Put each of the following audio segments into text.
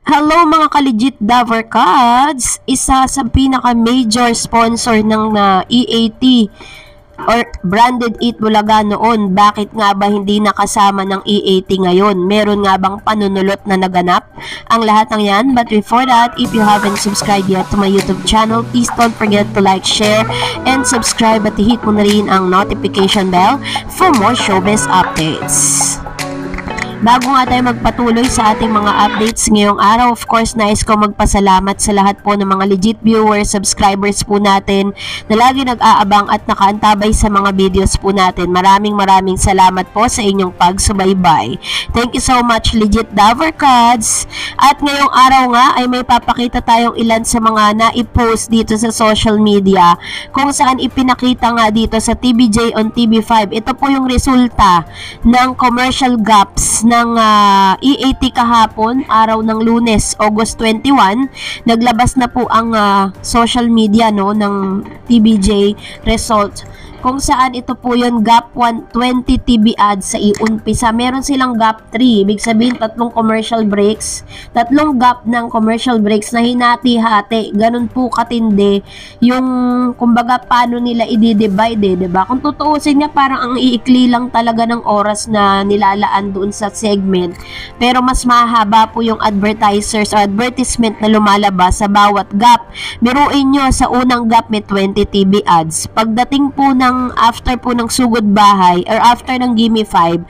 Hello mga ka-legit Davercads! Isa sa pinaka-major sponsor ng EAT or Branded Eat Bulaga noon. Bakit nga ba hindi nakasama ng EAT ngayon? Meron nga bang panunulot na naganap? Ang lahat ng yan. But before that, if you haven't subscribed yet to my YouTube channel, please don't forget to like, share, and subscribe at hit mo na rin ang notification bell for more showbiz updates. Bago nga tayo magpatuloy sa ating mga updates ngayong araw, of course, nais ko magpasalamat sa lahat po ng mga legit viewers, subscribers po natin na lagi nag-aabang at nakaantabay sa mga videos po natin. Maraming salamat po sa inyong pagsubaybay. Thank you so much, legit Davercads! At ngayong araw nga ay may papakita tayong ilan sa mga na-post dito sa social media kung saan ipinakita nga dito sa TVJ on TV5. Ito po yung resulta ng commercial gaps ng EAT kahapon, araw ng Lunes, August 21. Naglabas na po ang social media ng TVJ result, kung saan ito po yung gap 120 TV ads sa iumpisa. Meron silang gap 3, ibig sabihin tatlong commercial breaks, tatlong gap ng commercial breaks na hinati-hati. Ganun po katindi yung, kumbaga, paano nila i-divide, diba? Kung tutuusin niya, parang ang iikli lang talaga ng oras na nilalaan doon sa segment, pero mas mahaba po yung advertisers o advertisement na lumalabas sa bawat gap. Biruin nyo, sa unang gap may 20 TV ads. Pagdating po ng after po ng Sugod Bahay or after ng Gimme 5,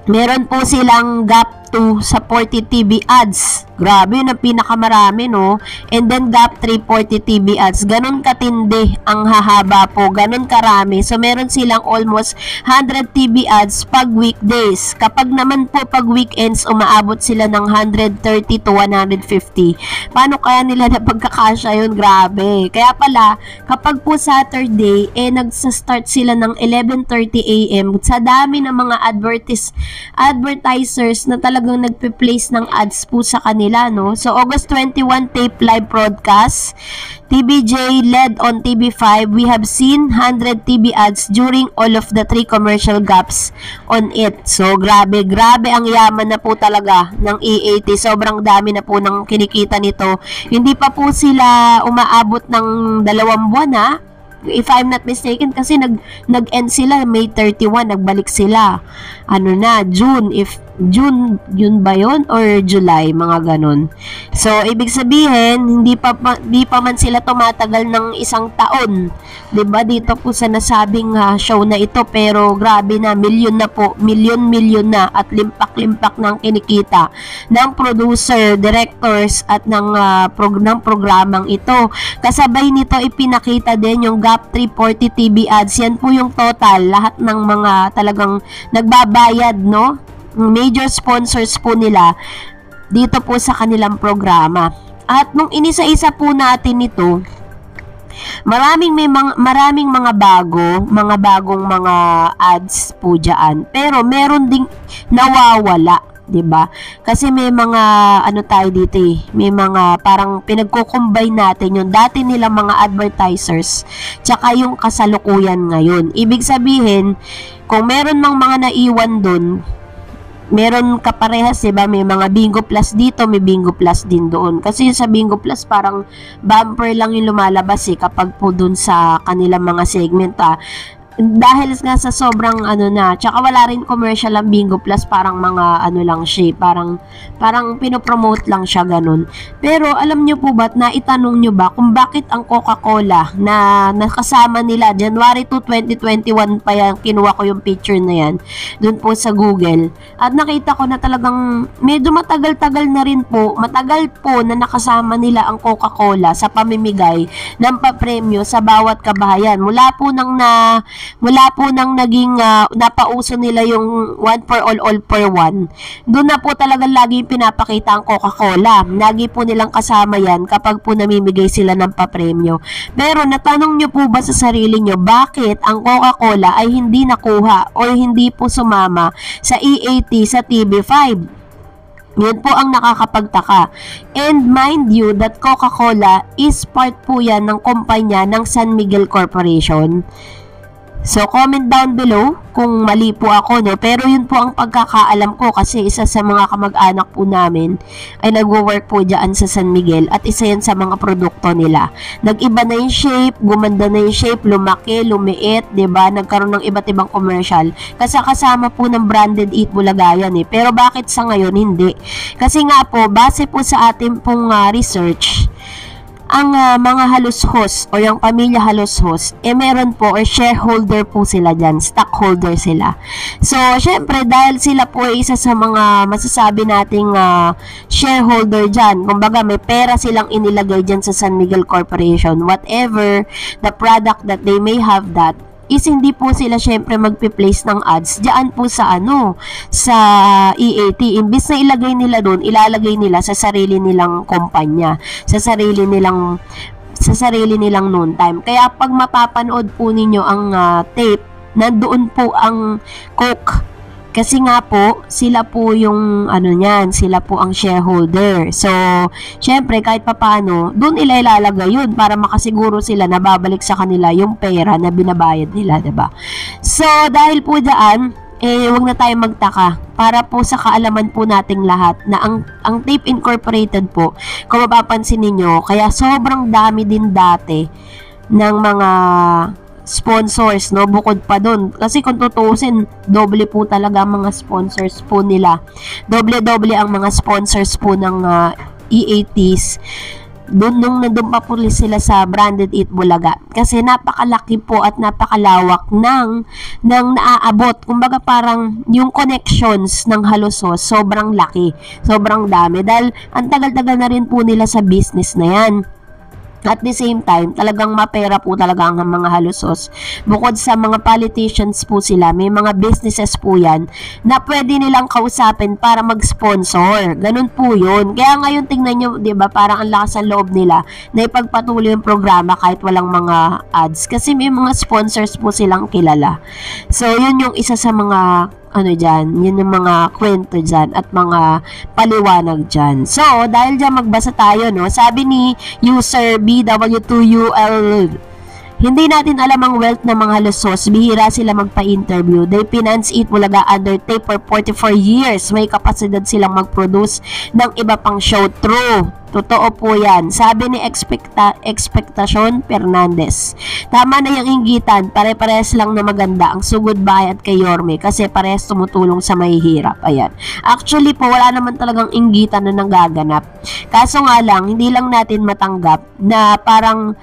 meron po silang gap 2 sa 40 TV ads. Grabe, yun ang pinakamarami, no? And then gap 3, 40 TV ads. Ganun katindi ang hahaba po. Ganun karami. So, meron silang almost 100 TV ads pag weekdays. Kapag naman po pag weekends, umaabot sila ng 130 to 150. Paano kaya nila na pagkakasya yun? Grabe. Kaya pala, kapag po Saturday, nagsa-start sila ng 11:30 AM. Sa dami ng mga advertisers na talagang nagpe-place ng ads po sa kanila, no? So, August 21 tape live broadcast, TVJ led on TV5. We have seen 100 TV ads during all of the 3 commercial gaps on it. So, grabe ang yaman na po talaga ng EAT. Sobrang dami na po ng kinikita nito. Hindi pa po sila umaabot ng 2 buwan, ha? If I'm not mistaken, kasi nag-end sila May 31, nagbalik sila June, June yun ba yun or July, mga ganun. So ibig sabihin di pa man sila tumatagal ng 1 taon, 'di ba, dito po sa nasabing show na ito. Pero grabe na, milyon na at limpak ng kinikita ng producer, directors at ng programang ito. Kasabay nito ipinakita din yung gap 340 TV ads. Yan po yung total, lahat ng mga talagang nagbabayad, no? Major sponsors po nila dito po sa kanilang programa. At nung inisa-isa po natin ito, maraming mga bagong mga ads po diyan. Pero meron ding nawawala, 'di ba? Kasi may mga tayo dito, may mga parang pinagko-combine natin yung dati nilang mga advertisers tsaka yung kasalukuyan ngayon. Ibig sabihin, kung meron mang mga naiwan doon, meron kaparehas, diba? May mga Bingo Plus dito, may Bingo Plus din doon. Kasi sa Bingo Plus, parang bumper lang yung lumalabas kapag po doon sa kanilang mga segment, dahil nga sa sobrang tsaka wala rin commercial ang Bingo Plus, parang mga lang siya, parang pinopromote lang siya, ganun. Pero alam nyo po ba, naitanong nyo ba kung bakit ang Coca-Cola na nakasama nila January 2, 2021 pa yan, kinuha ko yung picture na yan dun po sa Google, at nakita ko na talagang medyo matagal po na nakasama nila ang Coca-Cola sa pamimigay ng papremyo sa bawat kabahayan. Mula po nang naging napauso nila yung 1 for all for 1, doon na po talaga lagi pinapakita ang Coca-Cola. Lagi po nilang kasama yan kapag po namimigay sila ng papremyo. Pero natanong nyo po ba sa sarili nyo, bakit ang Coca-Cola ay hindi nakuha o hindi po sumama sa EAT sa TV5? Yun po ang nakakapagtaka. And mind you that Coca-Cola is part po yan ng kumpanya ng San Miguel Corporation. So, comment down below kung mali po ako, no? Pero yun po ang pagkakaalam ko kasi isa sa mga kamag-anak po namin ay nagwo-work po dyan sa San Miguel at isa yan sa mga produkto nila. Nag-iba na yung shape, gumanda na yung shape, lumaki, lumiit, diba? Nagkaroon ng iba't ibang commercial. Kasi kasama po ng branded Eat Bulaga yan eh. Pero bakit sa ngayon hindi? Kasi nga po, base po sa ating pong research, ang mga halos host o yung pamilya halos host, meron po or shareholder po sila dyan, stockholder sila. So, syempre, dahil sila po ay isa sa mga masasabi nating shareholder dyan, kumbaga may pera silang inilagay dyan sa San Miguel Corporation, whatever the product that they may have that, is hindi po sila syempre magpi-place ng ads diyan po sa sa EAT. Imbis na ilagay nila doon, ilalagay nila sa sarili nilang kumpanya, sa sarili nilang noon time. Kaya pag mapapanood po ninyo ang tape, nandoon po ang Coke. Kasi nga po, sila po yung sila po ang shareholder. So, syempre kahit papaano, doon nila ilalagay yun para makasiguro sila na babalik sa kanila yung pera na binabayad nila, 'di ba? So, dahil po diyan, wag na tayo magtaka para po sa kaalaman po nating lahat na ang Tape Incorporated po, kung mapapansin niyo, kaya sobrang dami din dati ng mga sponsors, no, bukod pa doon. Kasi kung tutusin, doble po talaga ang mga sponsors po nila. Doble-doble ang mga sponsors po ng EATs. Nung nandun pa po sila sa branded Eat Bulaga. Kasi napakalaki po at napakalawak ng naaabot. Kumbaga parang yung connections ng Halusos, sobrang laki. Sobrang dami. Dahil ang tagal-tagal na rin po nila sa business na yan. At the same time, talagang mapera po talaga ang mga halusos. Bukod sa mga politicians po sila, may mga businesses po yan na pwede nilang kausapin para mag-sponsor. Ganun po yun. Kaya ngayon tingnan nyo, diba, parang ang lakas ng loob nila na ipagpatuloy yung programa kahit walang mga ads. Kasi may mga sponsors po silang kilala. So, yun yung isa sa mga yun yung mga kwento dyan at mga paliwanag dyan. So, dahil dyan magbasa tayo, no? Sabi ni user BW2UL, hindi natin alam ang wealth ng mga halusos. Bihira sila magpa-interview. They finance Eat Bulaga under tape for 44 years. May kapasidad silang mag-produce ng iba pang show. True. Totoo po yan. Sabi ni Expectation Fernandez. Tama na yung inggitan. Pare-parehas lang na maganda ang Sugod Bahay at kay Yorme kasi parehas tumutulong sa mahihirap. Ayan. Actually po, wala naman talagang inggitan na nanggaganap. Kaso nga lang, hindi lang natin matanggap na parang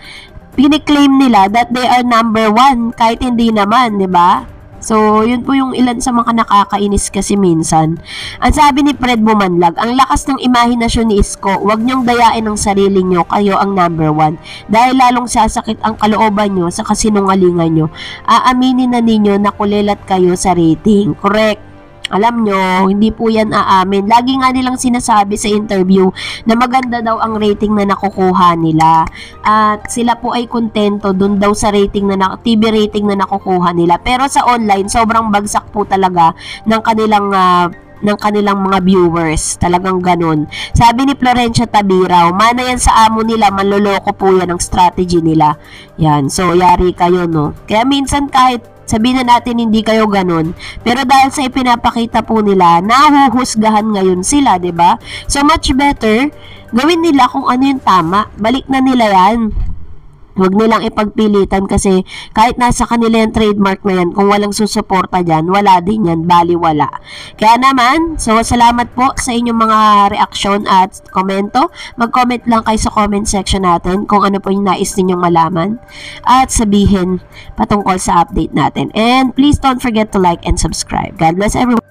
piniklaim nila that they are number 1 kahit hindi naman, 'di ba? So, yun po yung ilan sa mga nakakainis kasi minsan. Ang sabi ni Fred Bumanlag, ang lakas ng imahinasyon ni Isko, huwag niyong dayain ang sarili niyo, kayo ang number 1. Dahil lalong sasakit ang kalooban niyo sa kasinungalingan niyo. Aaminin na ninyo na kulilat kayo sa rating. Correct. Alam nyo, hindi po yan aamin. Lagi nga nilang sinasabi sa interview na maganda daw ang rating na nakukuha nila. At sila po ay kontento dun daw sa rating TV rating na nakukuha nila. Pero sa online, sobrang bagsak po talaga ng kanilang mga viewers. Talagang ganun. Sabi ni Florencia Tabiraw, mana yan sa amo nila, manloloko po yan ang strategy nila. Yan. So, yari kayo, no? Kaya minsan kahit sabihin na natin hindi kayo ganun, pero dahil sa ipinapakita po nila, nahuhusgahan ngayon sila, 'di ba? So much better, gawin nila kung ano yung tama. Balik na nila 'yan. Huwag nilang ipagpilitan kasi kahit nasa kanila yung trademark na yan, kung walang susuporta dyan, wala din yan, baliwala. Kaya naman, so salamat po sa inyong mga reaksyon at komento. Mag-comment lang kayo sa comment section natin kung ano po yung nais ninyong malaman at sabihin patungkol sa update natin. And please don't forget to like and subscribe. God bless everyone.